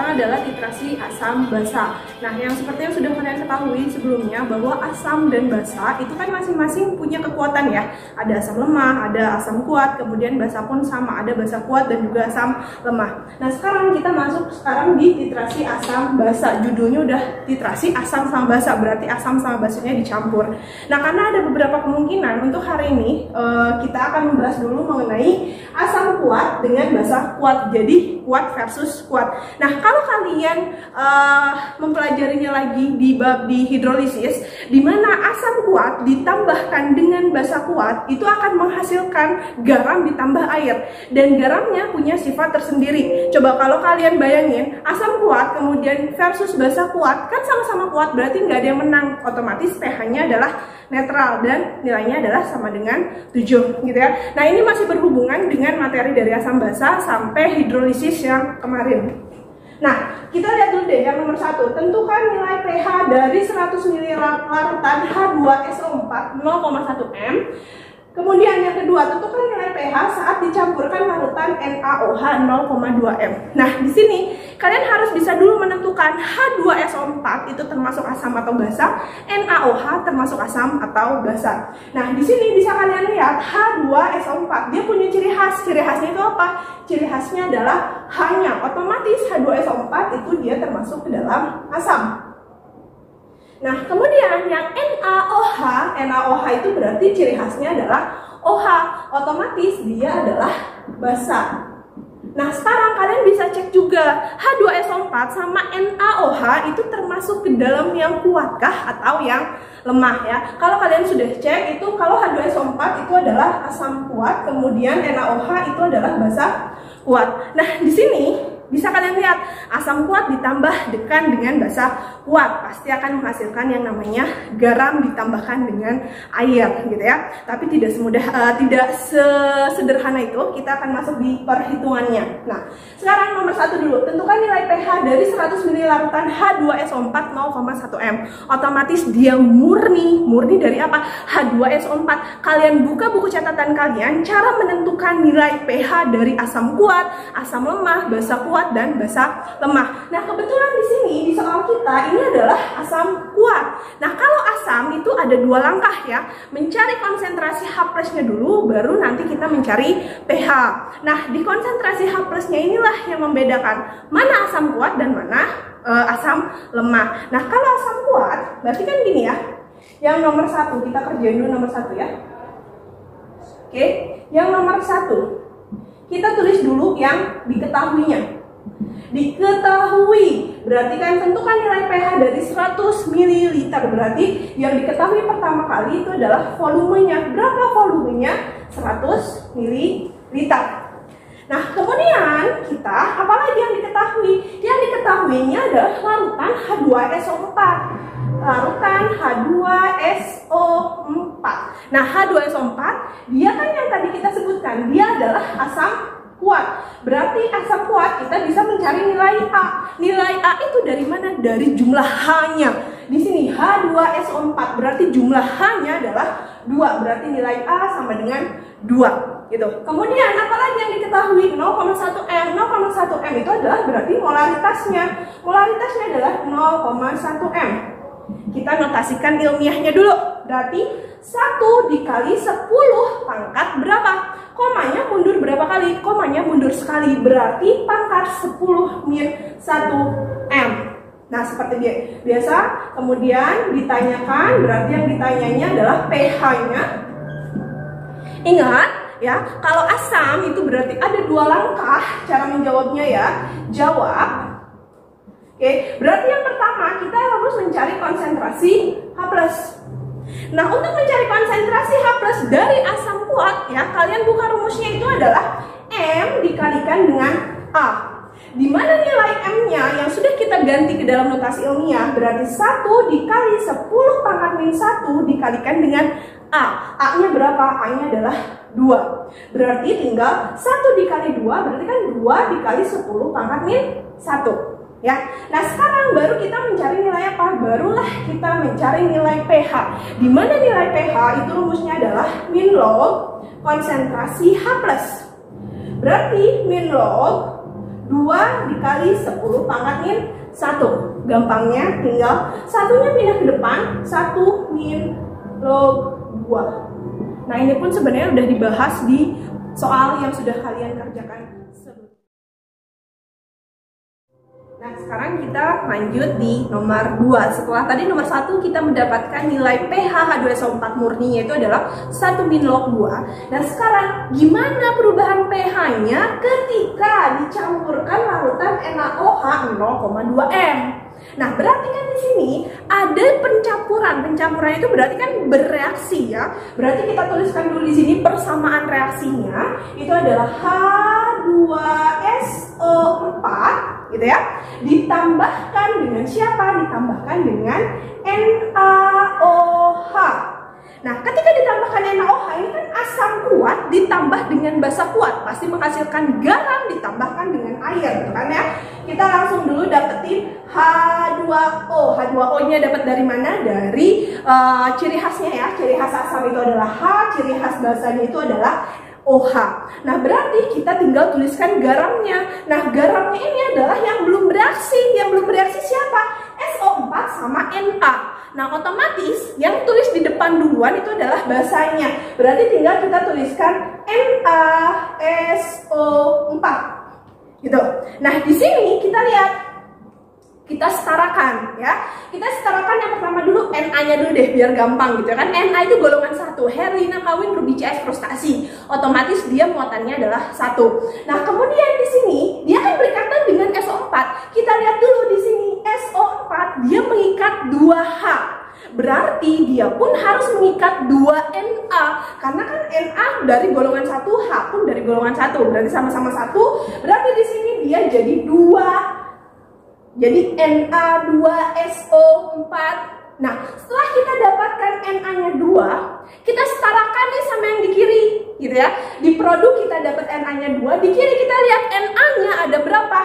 sekarang adalah titrasi asam basa. Nah, yang seperti yang sudah kalian ketahui sebelumnya bahwa asam dan basa itu kan masing-masing punya kekuatan ya. Ada asam lemah, ada asam kuat, kemudian basa pun sama, ada basa kuat dan juga asam lemah. Nah, sekarang kita masuk di titrasi asam basa. Judulnya udah titrasi asam sama basa, berarti asam sama basanya dicampur. Nah, karena ada beberapa kemungkinan untuk hari ini kita akan membahas dulu mengenai asam kuat dengan basa kuat. Jadi kuat versus kuat. Nah, kalau kalian mempelajarinya lagi di bab di hidrolisis, di mana asam kuat ditambahkan dengan basa kuat itu akan menghasilkan garam ditambah air, dan garamnya punya sifat tersendiri. Coba kalau kalian bayangin asam kuat kemudian versus basa kuat, kan sama-sama kuat, berarti nggak ada yang menang, otomatis pH-nya adalah netral dan nilainya adalah sama dengan 7 gitu ya. Nah, ini masih berhubungan dengan materi dari asam basa sampai hidrolisis yang kemarin. Nah, kita lihat dulu deh yang nomor 1. Tentukan nilai pH dari 100 ml larutan H2SO4 0,1 m. Kemudian yang kedua, tentukan nilai pH saat dicampurkan larutan NaOH 0,2 m. Nah, di sini kalian harus bisa dulu menentukan H2SO4 itu termasuk asam atau basa, NaOH termasuk asam atau basa. Nah, di sini bisa kalian lihat H2SO4 dia punya ciri khas. Ciri khasnya itu apa? Ciri khasnya adalah H-nya. Otomatis H2SO4 itu dia termasuk ke dalam asam. Nah, kemudian yang NaOH itu berarti ciri khasnya adalah OH, otomatis dia adalah basa. Nah, sekarang kalian bisa cek juga H2SO4 sama NaOH itu termasuk ke dalam yang kuatkah atau yang lemah ya. Kalau kalian sudah cek itu kalau H2SO4 itu adalah asam kuat, kemudian NaOH itu adalah basa kuat. Nah, di sini bisa kalian lihat asam kuat ditambah dengan basa kuat pasti akan menghasilkan yang namanya garam ditambahkan dengan air gitu ya. Tapi tidak sesederhana itu. Kita akan masuk di perhitungannya. Nah, sekarang nomor 1 dulu. Tentukan nilai pH dari 100 ml larutan H2SO4 0,1 m. Otomatis dia murni dari apa? H2SO4. Kalian buka buku catatan kalian cara menentukan nilai pH dari asam kuat, asam lemah, basa kuat dan basa lemah. Nah, kebetulan di sini di soal kita ini adalah asam kuat. Nah, kalau asam itu ada 2 langkah ya. Mencari konsentrasi H+-nya dulu, baru nanti kita mencari pH. Nah, di konsentrasi H+-nya inilah yang membedakan mana asam kuat dan mana asam lemah. Nah, kalau asam kuat berarti kan gini ya. Yang nomor 1 kita kerjain dulu nomor 1 ya. Oke, yang nomor 1 kita tulis dulu yang diketahuinya. Diketahui berarti kan tentukan nilai pH dari 100 ml, berarti yang diketahui pertama kali itu adalah volumenya. Berapa volumenya? 100 ml. Nah, kemudian kita apalagi yang diketahui? Yang diketahuinya adalah larutan H2SO4. Larutan H2SO4. Nah, H2SO4 dia kan yang tadi kita sebutkan, dia adalah asam kuat. Berarti asam kuat kita bisa mencari nilai A. Nilai A itu dari mana? Dari jumlah H-nya. Di sini H2SO4 berarti jumlah H-nya adalah 2. Berarti nilai A sama dengan 2 gitu. Kemudian apalagi yang diketahui? 0,1 m. 0,1 m itu adalah berarti molaritasnya. Molaritasnya adalah 0,1 m. Kita notasikan ilmiahnya dulu. Berarti 1 dikali 10 pangkat berapa? Komanya mundur berapa kali? Komanya mundur sekali. Berarti pangkat 10 min 1 m. Nah, seperti biasa. Kemudian ditanyakan, berarti yang ditanyanya adalah pH-nya. Ingat ya, kalau asam itu berarti ada 2 langkah cara menjawabnya ya. Jawab. Oke, berarti yang pertama kita harus mencari konsentrasi H+. Nah, untuk mencari konsentrasi H+ dari asam kuat ya, kalian buka rumusnya itu adalah M dikalikan dengan A. Di mana nilai M-nya yang sudah kita ganti ke dalam notasi ilmiah berarti 1 dikali 10 pangkat min 1 dikalikan dengan A. A-nya berapa? A-nya adalah 2. Berarti tinggal 1 dikali 2 berarti kan 2 dikali 10 pangkat min 1. Ya, nah sekarang baru kita mencari nilai apa? Barulah kita mencari nilai pH. Di mana nilai pH itu rumusnya adalah min log konsentrasi H+. Berarti min log 2 dikali 10 pangkat min 1. Gampangnya tinggal satunya pindah ke depan, 1 min log 2. Nah ini pun sebenarnya udah dibahas di soal yang sudah kalian kerjakan sebelumnya. Nah sekarang kita lanjut di nomor 2. Setelah tadi nomor 1 kita mendapatkan nilai pH H2SO4 murninya itu adalah 1 min log 2. Dan sekarang gimana perubahan pH-nya ketika dicampurkan larutan NaOH 0,2 M? Nah, berarti kan di sini ada pencampuran. Pencampuran itu berarti kan bereaksi ya. Berarti kita tuliskan dulu di sini persamaan reaksinya itu adalah H2SO4 gitu ya. Ditambahkan dengan siapa? Ditambahkan dengan NaOH. Nah, ketika ditambahkan NaOH ini kan asam kuat ditambah dengan basa kuat, pasti menghasilkan garam ditambahkan dengan air, gitu kan ya? Kita langsung dulu dapetin H2O. H2O-nya dapat dari mana? Dari ciri khasnya ya. Ciri khas asam itu adalah H, ciri khas basanya itu adalah OH. Nah, berarti kita tinggal tuliskan garamnya. Nah, garamnya ini adalah yang belum bereaksi. Yang belum bereaksi siapa? SO4 sama Na. Nah, otomatis yang tulis di depan duluan itu adalah basanya. Berarti tinggal kita tuliskan NaSO4. Gitu. Nah, di sini kita lihat, kita setarakan ya. Kita setarakan yang pertama dulu Na-nya dulu deh biar gampang gitu kan. Na itu golongan 1, Herlina kawin Ruby CS frustasi. Otomatis dia muatannya adalah 1. Nah, kemudian di sini dia kan berikatan dengan SO4. Kita lihat dulu di sini SO4 dia mengikat 2H. Berarti dia pun harus mengikat 2 Na. Karena kan Na dari golongan 1, H pun dari golongan 1. Berarti sama-sama 1. Berarti di sini dia jadi 2. Jadi Na2SO4. Nah, setelah kita dapatkan Na-nya 2, kita setarakan nih sama yang di kiri, gitu ya. Di produk kita dapat Na-nya 2, di kiri kita lihat Na-nya ada berapa?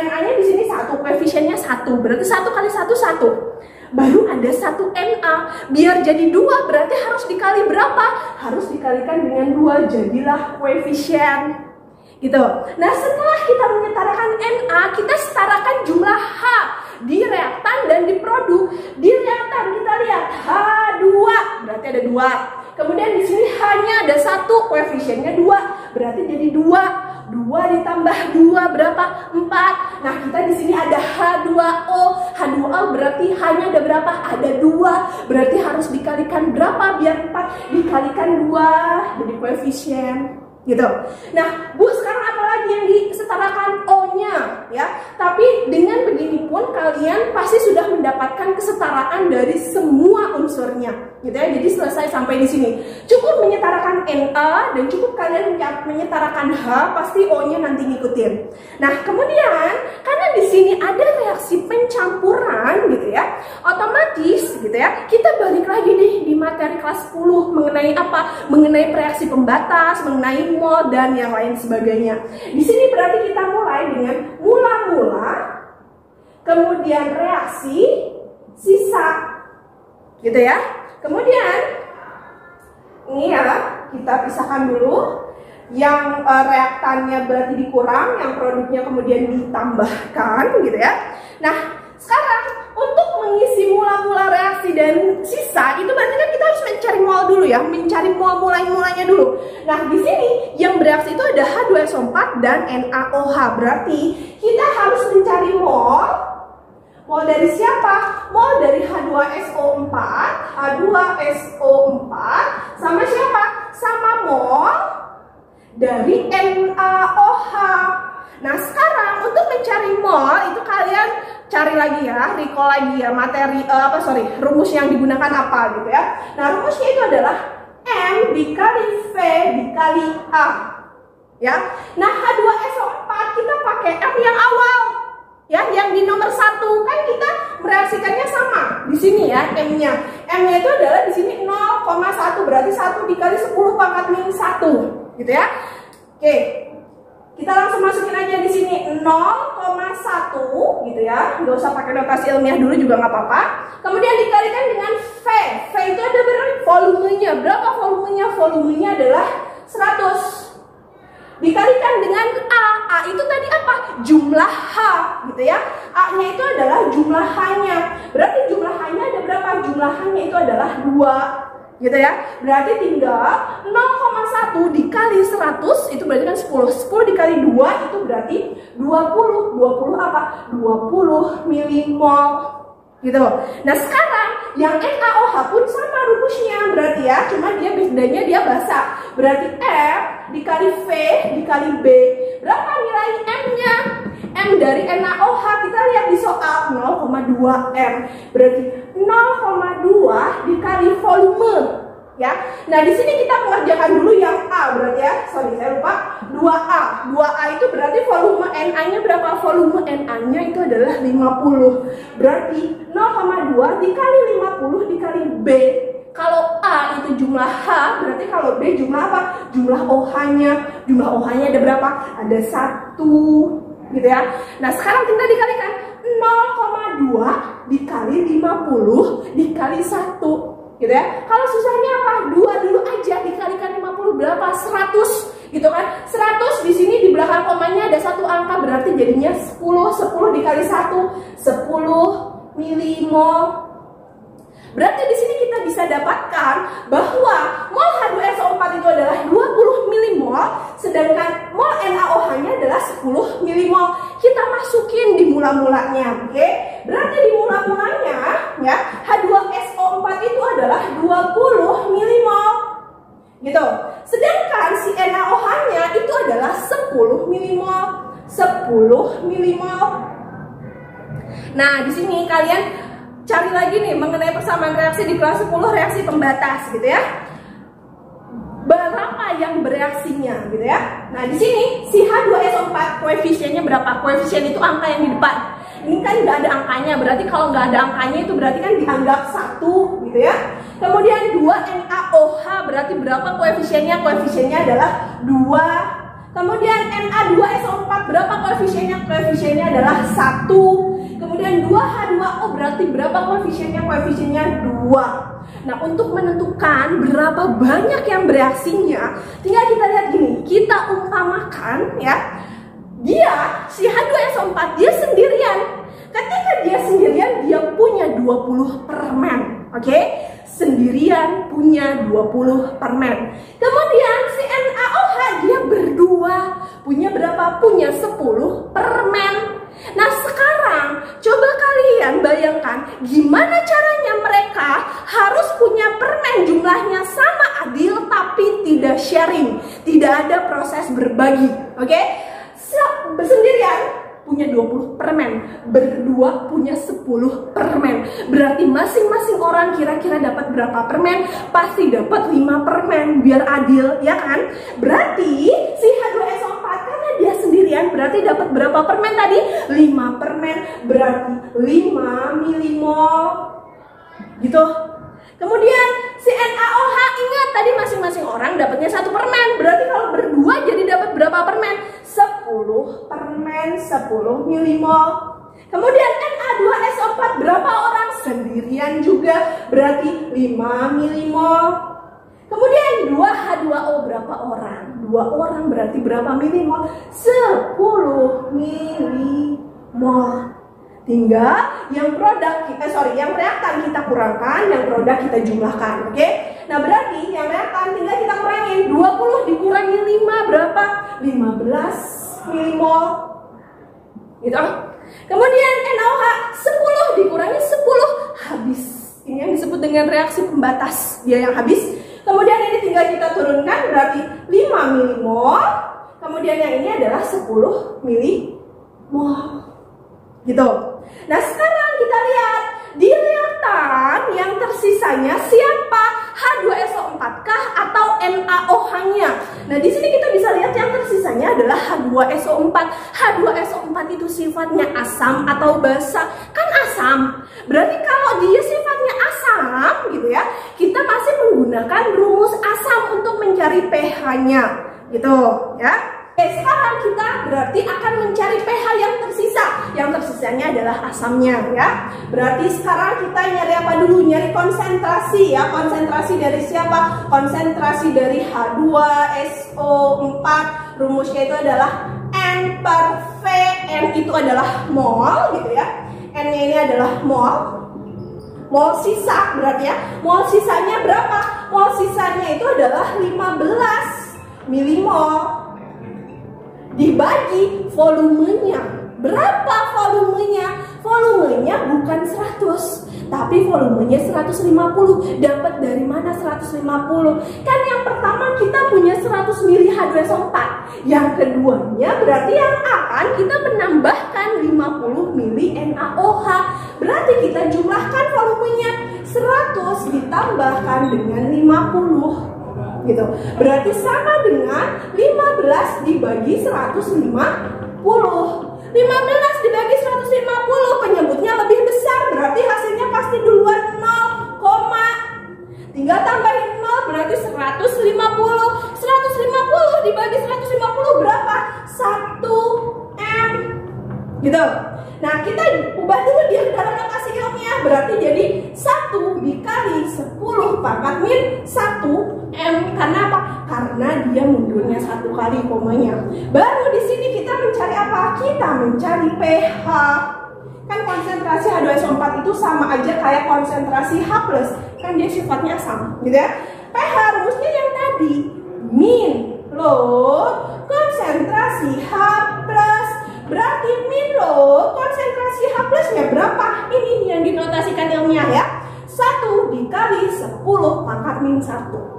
Na-nya di sini 1, koefisiennya 1. Berarti 1 kali 1 1. Baru ada 1 Na. Biar jadi 2 berarti harus dikali berapa? Harus dikalikan dengan 2, jadilah koefisien. Gitu. Nah, setelah kita menyetarakan Na, kita setarakan jumlah H di reaktan dan di produk. Di reaktan kita lihat H2, berarti ada 2. Kemudian di sini H-nya ada 1, koefisiennya 2, berarti jadi 2. 2 ditambah 2 berapa? 4. Nah, kita di sini ada H2O. H2O berarti H-nya ada berapa? Ada 2. Berarti harus dikalikan berapa biar 4? Dikalikan 2, jadi koefisien. Gitu. Nah, Bu, sekarang apa lagi yang disetarakan O-nya ya? Tapi dengan begini pun kalian pasti sudah mendapatkan kesetaraan dari semua unsurnya, gitu ya. Jadi selesai sampai di sini. Cukup menyetarakan Na dan cukup kalian menyetarakan H, pasti O-nya nanti ngikutin. Nah, kemudian karena di sini ada reaksi pencampuran, gitu ya. Otomatis, gitu ya. Kita balik lagi nih di materi kelas 10 mengenai apa? Mengenai reaksi pembatas, mengenai mol dan yang lain sebagainya. Di sini berarti kita mulai dengan mula-mula, kemudian reaksi, sisa, gitu ya. Kemudian ini ya kita pisahkan dulu. Yang reaktannya berarti dikurang, yang produknya kemudian ditambahkan, gitu ya. Nah, sekarang untuk mengisi mula-mula reaksi dan sisa itu berarti kan kita harus mencari mol dulu ya, mencari mol mulanya dulu. Nah, di sini yang bereaksi itu ada H2SO4 dan NaOH. Berarti kita harus mencari mol. Mol dari siapa? Mol dari H2SO4, H2SO4 sama siapa? Sama mol dari NaOH. Nah, sekarang untuk mencari mol itu kalian cari lagi ya, recall lagi ya materi rumus yang digunakan apa gitu ya. Nah, rumusnya itu adalah M dikali V dikali A. Ya. Nah, H2SO4 kita pakai M yang awal. Ya, yang di nomor 1 kan kita mereaksikannya sama. Di sini ya M-nya. M-nya itu adalah di sini 0,1 berarti 1 dikali 10 pangkat min 1 gitu ya. Oke. Kita langsung masukin aja di sini 0,1 gitu ya. Nggak usah pakai notasi ilmiah dulu juga nggak apa-apa. Kemudian dikalikan dengan V. V itu ada berapa? Volumenya. Berapa volumenya? Volumenya adalah 100. Dikalikan dengan A. A itu tadi apa? Jumlah H gitu ya. A-nya itu adalah jumlah H-nya. Berarti jumlah H-nya ada berapa? Jumlah H-nya itu adalah 2 gitu ya. Berarti tinggal 0,1 dikali 100 itu berarti kan 10. 10 dikali 2 itu berarti 20. 20 apa? 20 milimol gitu. Nah sekarang yang NaOH pun sama rumusnya berarti ya, cuma dia bedanya dia basah. Berarti F dikali V dikali B. Berapa nilai M-nya? M dari NaOH kita lihat di soal 0,2 M. Berarti 0,2 dikali volume ya. Nah di sini kita mengerjakan dulu yang A berarti ya. Sorry saya lupa. 2A. 2A itu berarti volume Na-nya berapa? Volume Na-nya itu adalah 50. Berarti 0,2 dikali 50 dikali B. Kalau A itu jumlah H, berarti kalau B jumlah apa? Jumlah OH-nya. Jumlah OH-nya ada berapa? Ada 1 gitu ya. Nah sekarang kita dikalikan 0,2 dikali 50 dikali 1 gitu ya. Kalau susahnya apa? 2 dulu aja dikalikan 50 berapa? 100 gitu kan. 100 di sini di belakang komanya ada satu angka berarti jadinya 10. 10 dikali 1 10 milimol. Berarti di sini kita bisa dapatkan bahwa mol H2SO4 itu adalah 20 milimol, sedangkan mol NaOH-nya adalah 10 milimol. Kita masukin di mula-mulanya, oke? Berarti di mula-mulanya ya, H2SO4 itu adalah 20 milimol. Gitu. Sedangkan si NaOH-nya itu adalah 10 milimol. 10 milimol. Nah, di sini kalian cari lagi nih mengenai persamaan reaksi di kelas 10 reaksi pembatas gitu ya. Berapa yang bereaksinya gitu ya. Nah, di sini si H2SO4 koefisiennya berapa? Koefisien itu angka yang di depan. Ini kan nggak ada angkanya, berarti kalau nggak ada angkanya itu berarti kan dianggap 1 gitu ya. Kemudian 2 NaOH berarti berapa koefisiennya? Koefisiennya adalah 2. Kemudian Na2SO4 berapa koefisiennya? Koefisiennya adalah 1. Kemudian 2H2O berarti berapa koefisiennya? Koefisiennya 2. Nah, untuk menentukan berapa banyak yang bereaksinya, tinggal kita lihat gini, kita umpamakan ya, dia si H2SO4 dia sendirian. Ketika dia sendirian dia punya 20 permen, oke? Sendirian punya 20 permen. Kemudian si NaOH dia berdua, punya berapa? Punya 10 permen. Nah sekarang coba kalian bayangkan gimana caranya mereka harus punya permen jumlahnya sama adil tapi tidak sharing, tidak ada proses berbagi, oke? Sendirian punya 20 permen, berdua punya 10 permen. Berarti masing-masing orang kira-kira dapat berapa permen? Pasti dapat 5 permen biar adil, ya kan? Berarti si H2SO4 karena dia sendirian berarti dapat berapa permen tadi? 5 permen, berarti 5 milimol. Gitu. Kemudian si NaOH ingat tadi masing-masing orang dapatnya 1 permen. Berarti kalau berdua jadi dapat berapa permen? 10 permen, 10 milimol. Kemudian Na2SO4 berapa orang? Sendirian juga, berarti 5 milimol. Kemudian 2H2O berapa orang? 2 orang berarti berapa milimol? 10 milimol. Tinggal yang produk kita, yang reaktan kita kurangkan, yang produk kita jumlahkan, oke? Nah berarti yang reaktan tinggal kita kurangin 20 dikurangi 5 berapa? 15 milimol. Gitu. Kemudian NaOH 10 dikurangi 10 habis. Ini yang disebut dengan reaksi pembatas, dia yang habis. Kemudian ini tinggal kita turunkan berarti 5 milimol. Kemudian yang ini adalah 10 milimol. Gitu. Nah sekarang kita lihat di reaktan yang tersisanya siapa? H2SO4 kah atau NaOH-nya? Nah di sini kita bisa lihat yang tersisanya adalah H2SO4. H2SO4 itu sifatnya asam atau basa? Kan asam. Berarti kalau dia sifatnya asam gitu ya, kita masih menggunakan rumus asam untuk mencari pH-nya. Gitu ya. Oke, sekarang kita berarti akan mencari pH yang tersisa. Yang tersisanya adalah asamnya ya. Berarti sekarang kita nyari apa dulu? Nyari konsentrasi ya. Konsentrasi dari siapa? Konsentrasi dari H2SO4. Rumusnya itu adalah N per V. N itu adalah mol gitu ya. N-nya ini adalah mol. Mol sisa berarti ya. Mol sisanya berapa? Mol sisanya itu adalah 15 milimol dibagi volumenya. Berapa volumenya? Volumenya bukan 100, tapi volumenya 150. Dapat dari mana 150? Kan yang pertama kita punya 100 mili H2SO4. Yang keduanya berarti yang akan kita menambahkan 50 mili NaOH. Berarti kita jumlahkan volumenya 100 ditambahkan dengan 50 gitu. Berarti sama dengan 15 dibagi 150. 15 dibagi 150, penyebutnya lebih besar, berarti hasilnya pasti duluan 0, tinggal tambahin 0 berarti 150. 150 dibagi 150 berapa? 1 M gitu. Nah, kita ubah dulu dia dalam notasi ilmiah, berarti jadi 1 dikali 10 pangkat min 1 M. Karena apa? Karena dia mundurnya 1 kali komanya. Baru di sini kita mencari apa? Kita mencari pH. Kan konsentrasi H2SO4 itu sama aja kayak konsentrasi H+. Kan dia sifatnya asam, gitu ya. pH rumusnya yang tadi. Min log konsentrasi H+. Berarti min log konsentrasi H+-nya berapa? Ini yang dinotasikan ilmiah ya. 1 dikali 10 pangkat min 1.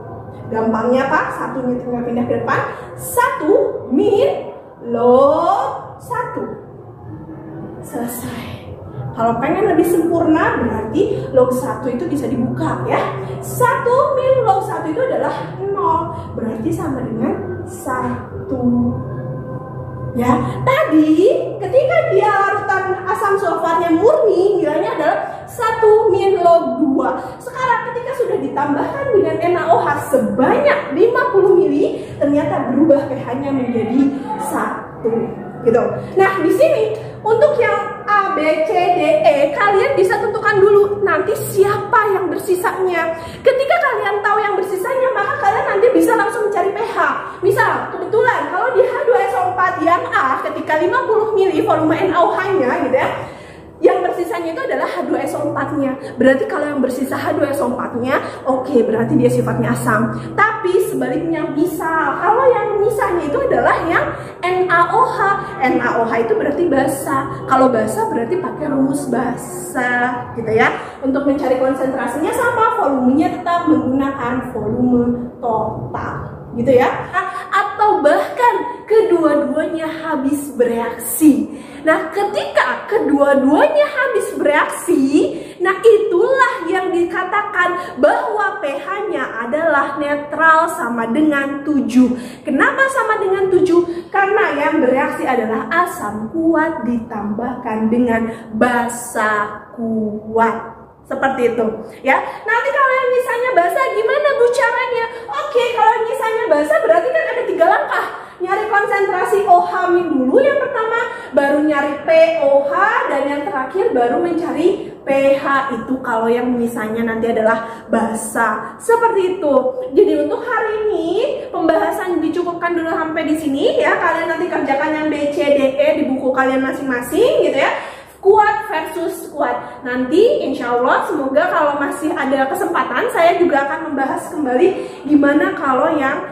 Gampangnya Pak, satunya tinggal pindah ke depan. 1 min log 1. Selesai. Kalau pengen lebih sempurna berarti log 1 itu bisa dibuka ya. 1 min log 1 itu adalah 0. Berarti sama dengan 1. Ya, tadi ketika dia larutan asam sulfatnya murni nilainya adalah 1 min log 2. Sekarang ketika sudah ditambahkan dengan NaOH sebanyak 50 mili, ternyata berubah pH-nya menjadi 1 gitu. Nah, di sini untuk yang A, B, C, D, E kalian bisa tentukan dulu nanti siapa yang bersisanya. Ketika kalian tahu yang bersisanya, maka kalian nanti bisa langsung mencari pH. Misal, kebetulan kalau di H2SO4 yang A ketika 50 mili volume NaOH-nya gitu ya, yang bersisanya itu adalah H2SO4-nya. Berarti kalau yang bersisa H2SO4-nya, oke, berarti dia sifatnya asam. Tapi sebaliknya bisa, kalau yang misahnya itu adalah yang NaOH. NaOH itu berarti basa. Kalau basa berarti pakai rumus basa, gitu ya. Untuk mencari konsentrasinya sama, volumenya tetap menggunakan volume total, gitu ya. Atau bahkan kedua-duanya habis bereaksi. Nah, ketika kedua-duanya habis bereaksi, nah itulah yang dikatakan bahwa pH-nya adalah netral sama dengan 7. Kenapa sama dengan 7? Karena yang bereaksi adalah asam kuat ditambahkan dengan basa kuat. Seperti itu ya. Nanti kalau yang misalnya basa gimana Bu caranya? Oke, kalau misalnya basa berarti kan ada 3 langkah. Nyari konsentrasi OH min dulu yang pertama, baru nyari POH, dan yang terakhir baru mencari pH. Itu kalau yang misalnya nanti adalah basa. Seperti itu. Jadi untuk hari ini pembahasan dicukupkan dulu sampai di sini ya. Kalian nanti kerjakan yang B, C, D, E di buku kalian masing-masing gitu ya. Kuat versus kuat. Nanti insya Allah semoga kalau masih ada kesempatan saya juga akan membahas kembali gimana kalau yang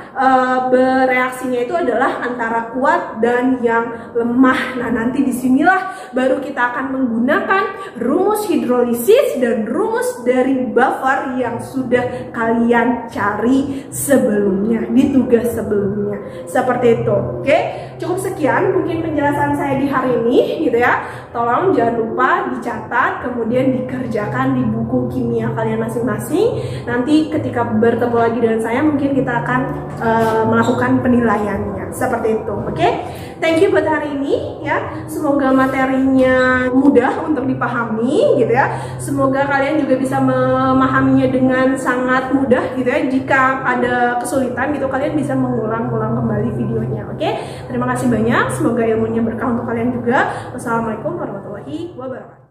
bereaksinya itu adalah antara kuat dan yang lemah. Nah, nanti disinilah baru kita akan menggunakan rumus hidrolisis dan rumus dari buffer yang sudah kalian cari sebelumnya di tugas sebelumnya. Seperti itu. Oke, cukup sekian mungkin penjelasan saya di hari ini gitu ya. Tolong jangan lupa dicatat, kemudian dikerjakan di buku kimia kalian masing-masing. Nanti ketika bertemu lagi dengan saya, mungkin kita akan melakukan penilaiannya. Seperti itu, oke? Thank you buat hari ini ya. Semoga materinya mudah untuk dipahami gitu ya. Semoga kalian juga bisa memahaminya dengan sangat mudah gitu ya. Jika ada kesulitan gitu, kalian bisa mengulang-ulang kembali videonya, oke? Terima kasih banyak. Semoga ilmunya berkah untuk kalian juga. Wassalamualaikum warahmatullahi wabarakatuh.